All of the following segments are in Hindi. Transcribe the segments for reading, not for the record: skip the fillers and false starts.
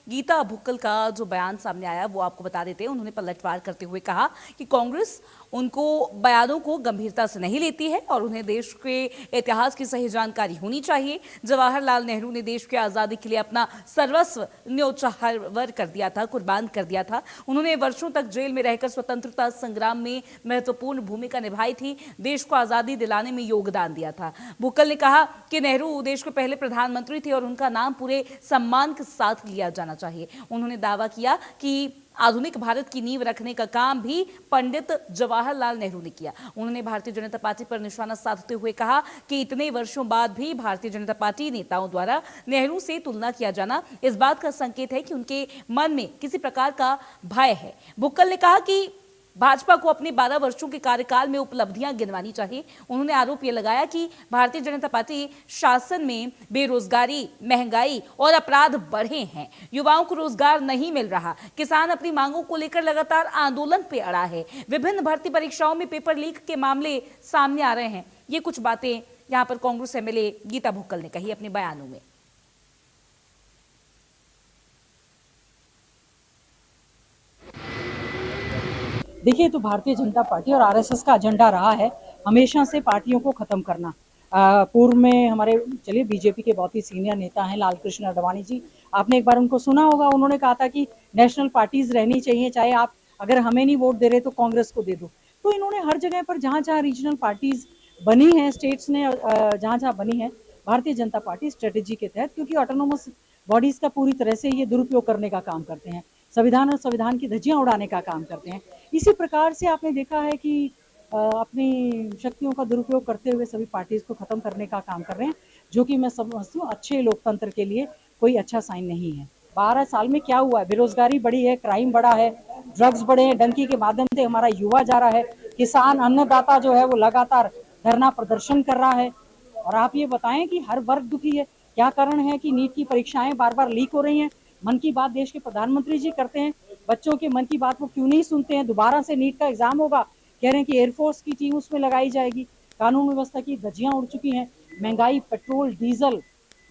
गीता भुक्कल का जो बयान सामने आया वो आपको बता देते हैं। उन्होंने पलटवार करते हुए कहा कि कांग्रेस उनको बयानों को गंभीरता से नहीं लेती है और उन्हें देश के इतिहास की सही जानकारी होनी चाहिए। जवाहरलाल नेहरू ने देश की आज़ादी के लिए अपना सर्वस्व न्योछावर कर दिया था, कुर्बान कर दिया था। उन्होंने वर्षों तक जेल में रहकर स्वतंत्रता संग्राम में महत्वपूर्ण भूमिका निभाई थी, देश को आज़ादी दिलाने में योगदान दिया था। भुक्कल ने कहा कि नेहरू देश के पहले प्रधानमंत्री थे और उनका नाम पूरे सम्मान के साथ लिया जाना चाहिए। उन्होंने दावा किया कि आधुनिक भारत की नींव रखने का काम भी पंडित जवाहरलाल नेहरू ने किया। उन्होंने भारतीय जनता पार्टी पर निशाना साधते हुए कहा कि इतने वर्षों बाद भी भारतीय जनता पार्टी नेताओं द्वारा नेहरू से तुलना किया जाना इस बात का संकेत है कि उनके मन में किसी प्रकार का भय है। भुक्कल ने कहा कि भाजपा को अपने 12 वर्षों के कार्यकाल में उपलब्धियां गिनवानी चाहिए। उन्होंने आरोप यह लगाया कि भारतीय जनता पार्टी शासन में बेरोजगारी, महंगाई और अपराध बढ़े हैं, युवाओं को रोजगार नहीं मिल रहा, किसान अपनी मांगों को लेकर लगातार आंदोलन पे अड़ा है, विभिन्न भर्ती परीक्षाओं में पेपर लीक के मामले सामने आ रहे हैं। ये कुछ बातें यहां पर कांग्रेस एमएलए गीता भुक्कल ने कही अपने बयानों में। देखिए, तो भारतीय जनता पार्टी और आरएसएस का एजेंडा रहा है हमेशा से पार्टियों को खत्म करना। पूर्व में हमारे चलिए बीजेपी के बहुत ही सीनियर नेता हैं लाल कृष्ण आडवाणी जी, आपने एक बार उनको सुना होगा, उन्होंने कहा था कि नेशनल पार्टीज रहनी चाहिए, चाहे आप अगर हमें नहीं वोट दे रहे तो कांग्रेस को दे दो। तो इन्होंने हर जगह पर जहाँ जहाँ रीजनल पार्टीज बनी हैं, स्टेट्स ने जहाँ जहाँ बनी है, भारतीय जनता पार्टी स्ट्रेटेजी के तहत, क्योंकि ऑटोनोमस बॉडीज का पूरी तरह से ये दुरुपयोग करने का काम करते हैं, संविधान और संविधान की धज्जियां उड़ाने का काम करते हैं। इसी प्रकार से आपने देखा है कि अपनी शक्तियों का दुरुपयोग करते हुए सभी पार्टीज को खत्म करने का काम कर रहे हैं, जो कि मैं समझती हूँ अच्छे लोकतंत्र के लिए कोई अच्छा साइन नहीं है। 12 साल में क्या हुआ है? बेरोजगारी बढ़ी है, क्राइम बढ़ा है, ड्रग्स बढ़े हैं, डंकी के माध्यम से हमारा युवा जा रहा है, किसान अन्नदाता जो है वो लगातार धरना प्रदर्शन कर रहा है। और आप ये बताएं कि हर वर्ग दुखी है। क्या कारण है कि नीट की परीक्षाएं बार बार लीक हो रही हैं? मन की बात देश के प्रधानमंत्री जी करते हैं, बच्चों के मन की बात वो क्यों नहीं सुनते हैं? दोबारा से नीट का एग्जाम होगा, कह रहे हैं कि एयरफोर्स की टीम उसमें लगाई जाएगी। कानून व्यवस्था की धज्जियां उड़ चुकी हैं। महंगाई, पेट्रोल डीजल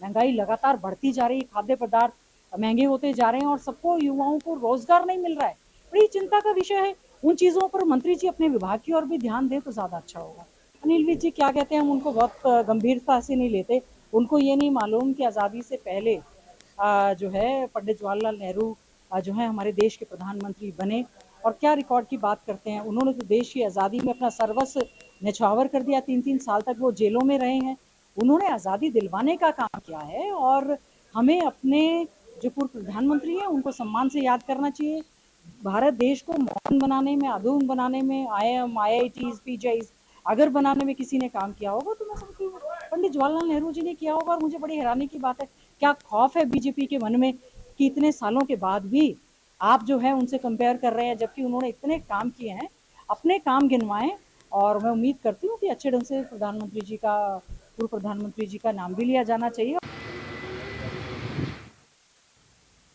महंगाई लगातार बढ़ती जा रही है, खाद्य पदार्थ महंगे होते जा रहे हैं और सबको, युवाओं को रोजगार नहीं मिल रहा है। बड़ी चिंता का विषय है। उन चीजों पर मंत्री जी अपने विभाग की ओर भी ध्यान दें तो ज्यादा अच्छा होगा। अनिल विज जी क्या कहते हैं, हम उनको बहुत गंभीरता से नहीं लेते। उनको ये नहीं मालूम कि आज़ादी से पहले जो है पंडित जवाहरलाल नेहरू जो है हमारे देश के प्रधानमंत्री बने और क्या रिकॉर्ड की बात करते हैं। उन्होंने तो देश की आज़ादी में अपना सर्वस्व न्यौछावर कर दिया। 3-3 साल तक वो जेलों में रहे हैं। उन्होंने आज़ादी दिलवाने का काम किया है और हमें अपने जो पूर्व प्रधानमंत्री हैं उनको सम्मान से याद करना चाहिए। भारत देश को मॉडर्न बनाने में, आधुनिक बनाने में, IIM, IITs, PGIs अगर बनाने में किसी ने काम किया होगा तो मैं समझती हूँ पंडित जवाहरलाल नेहरू जी ने किया होगा। और मुझे बड़ी हैरानी की बात है, क्या खौफ है बीजेपी के मन में कि इतने सालों के बाद भी आप जो है उनसे कंपेयर कर रहे हैं, जबकि उन्होंने इतने काम किए हैं। अपने काम गिनवाएं और मैं उम्मीद करती हूँ कि अच्छे ढंग से प्रधानमंत्री जी का, पूर्व प्रधानमंत्री जी का नाम भी लिया जाना चाहिए।